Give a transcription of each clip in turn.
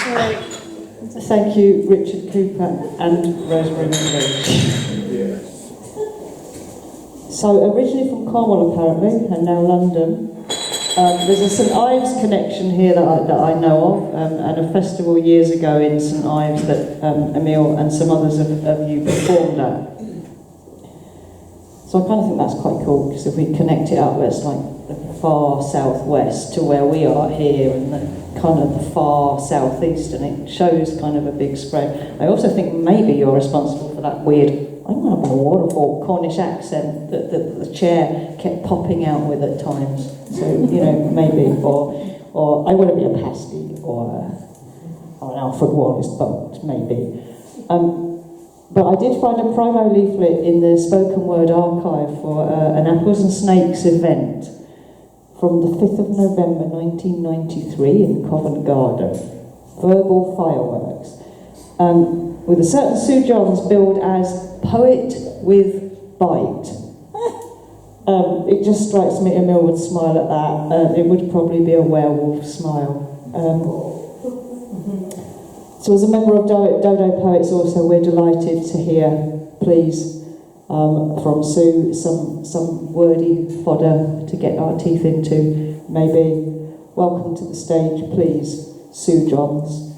Thank you, Richard Cooper and Rosemary McLean. So, originally from Cornwall, apparently, and now London. There's a St Ives connection here that I know of, and a festival years ago in St Ives that Emile and some others of you performed at. So I kind of think that's quite cool, because if we connect it up, it's like the far southwest to where we are here, and the kind of the far southeast, and it shows kind of a big spread. I also think maybe you're responsible for that weird, I don't know, a waterfall Cornish accent that the chair kept popping out with at times. So, you know, maybe, or I want to be a pasty, or an Alfred Wallace boat, maybe. But I did find a promo leaflet in the spoken word archive for an Apples and Snakes event from the 5th of November 1993 in Covent Garden. Verbal fireworks. With a certain Sue Johns billed as poet with bite. It just strikes me Emile would smile at that. It would probably be a werewolf smile. So as a member of Dodo Poets also, we're delighted to hear, please, from Sue, some wordy fodder to get our teeth into, maybe. Welcome to the stage, please, Sue Johns.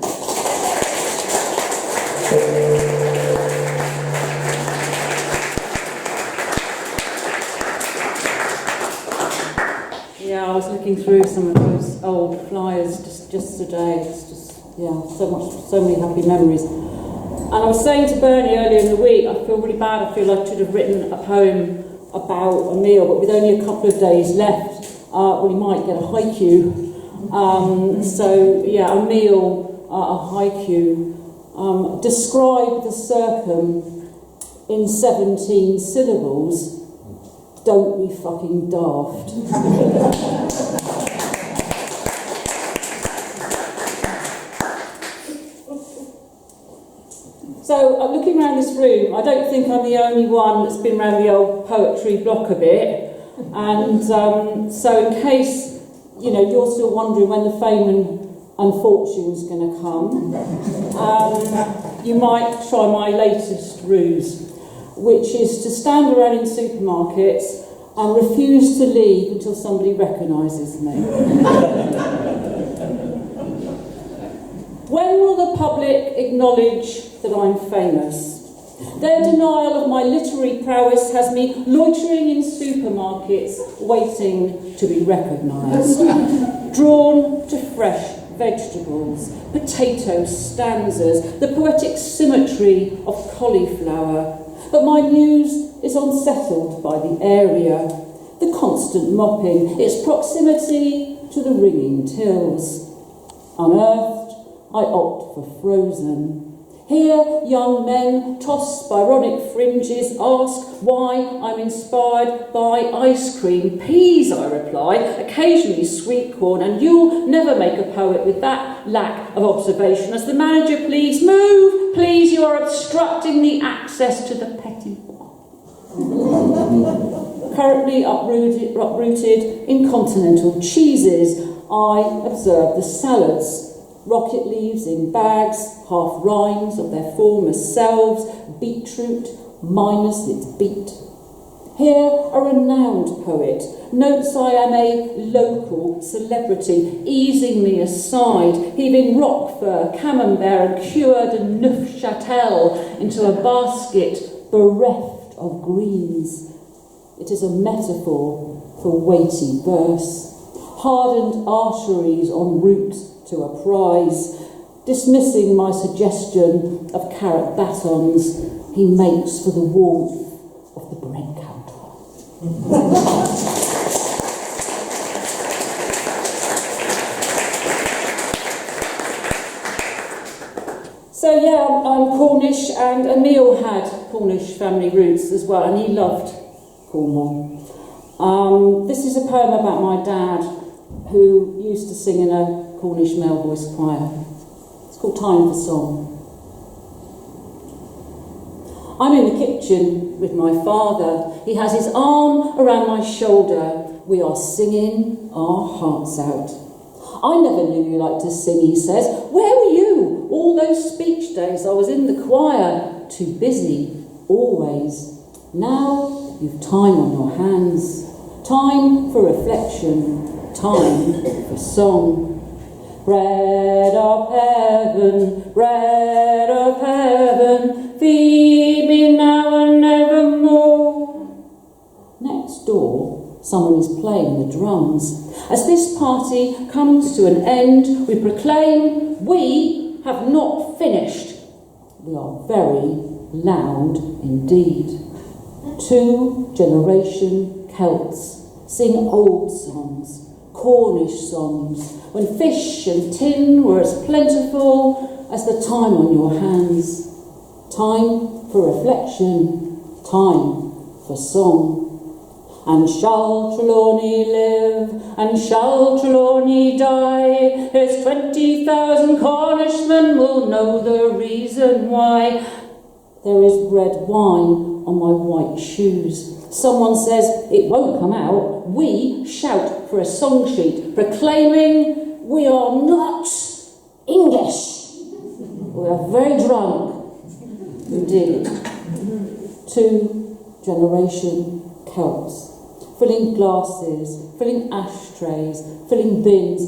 Yeah, I was looking through some of those old flyers just today. It's just, yeah, so many happy memories. And I was saying to Bernie earlier in the week, I feel really bad. I feel I should have written a poem about Emile, but with only a couple of days left, we might get a haiku. So yeah, Emile, a haiku. Describe the Sercombe in 17 syllables. Don't be fucking daft. So, looking around this room, I don't think I'm the only one that's been around the old poetry block a bit. And so in case, you know, you're still wondering when the fame and fortune's going to come, you might try my latest ruse, which is to stand around in supermarkets and refuse to leave until somebody recognises me. When will the public acknowledge that I'm famous? Their denial of my literary prowess has me loitering in supermarkets, waiting to be recognised. Drawn to fresh vegetables, potato stanzas, the poetic symmetry of cauliflower. But my muse is unsettled by the area, the constant mopping, its proximity to the ringing tills. Unearthed, I opt for frozen. Here, young men toss Byronic fringes, ask why I'm inspired by ice cream. Peas, I reply, occasionally sweet corn, and you'll never make a poet with that lack of observation. As the manager pleads, move, please, you are obstructing the access to the petit pois. Currently uprooted in continental cheeses, I observe the salads. Rocket leaves in bags, half rhymes of their former selves, beetroot minus its beet. Here, a renowned poet notes I am a local celebrity, easing me aside, heaving rock fur, camembert and cured Neufchâtel into a basket bereft of greens. It is a metaphor for weighty verse. Hardened arteries en route to a prize, dismissing my suggestion of carrot batons, he makes for the warmth of the bread counter. So yeah, I'm Cornish, and Emile had Cornish family roots as well, and he loved Cornwall. This is a poem about my dad, who used to sing in a Cornish male voice choir. It's called Time for Song. I'm in the kitchen with my father. He has his arm around my shoulder. We are singing our hearts out. I never knew you liked to sing, he says. Where were you all those speech days I was in the choir? Too busy, always. Now you've time on your hands, time for reflection, time for song. Bread of heaven, feed me now and nevermore. Next door, someone is playing the drums. As this party comes to an end, we proclaim we have not finished. We are very loud indeed. 2-generation Celts sing old songs, Cornish songs, when fish and tin were as plentiful as the time on your hands. Time for reflection, time for song. And shall Trelawney live, and shall Trelawney die? His 20,000 Cornishmen will know the reason why. There is red wine on my white shoes. Someone says it won't come out. We shout for a song sheet proclaiming we are not English. We are very drunk. Indeed. 2-generation Celts. Filling glasses, filling ashtrays, filling bins,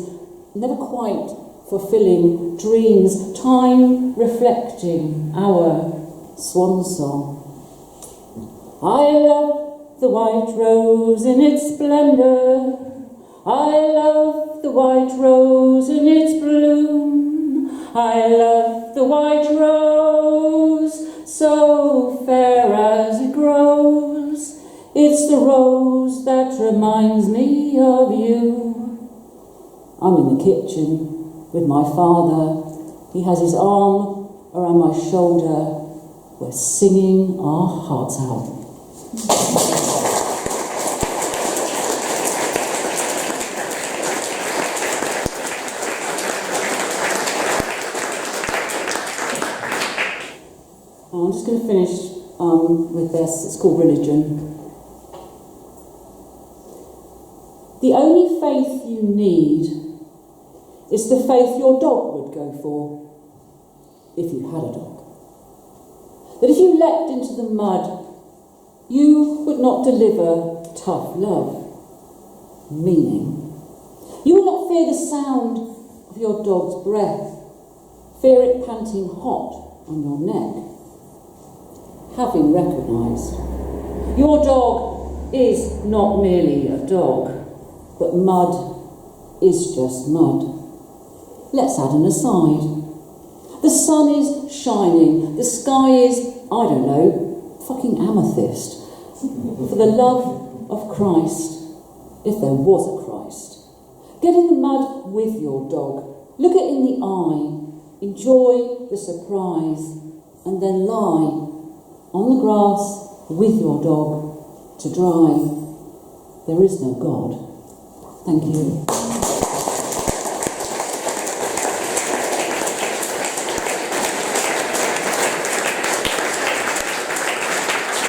never quite fulfilling dreams, time reflecting our swan song. I love the white rose in its splendour, I love the white rose in its bloom, I love the white rose, so fair as it grows. It's the rose that reminds me of you. I'm in the kitchen with my father. He has his arm around my shoulder. We're singing our hearts out. I'm just going to finish with this. It's called Religion. The only faith you need is the faith your dog would go for, if you had a dog. That if you leapt into the mud, you would not deliver tough love, meaning. You will not fear the sound of your dog's breath, fear it panting hot on your neck. Having recognised, your dog is not merely a dog, but mud is just mud. Let's add an aside. The sun is shining, the sky is, I don't know, fucking amethyst. For the love of Christ, if there was a Christ. Get in the mud with your dog, look it in the eye, enjoy the surprise, and then lie on the grass with your dog to dry. There is no God. Thank you.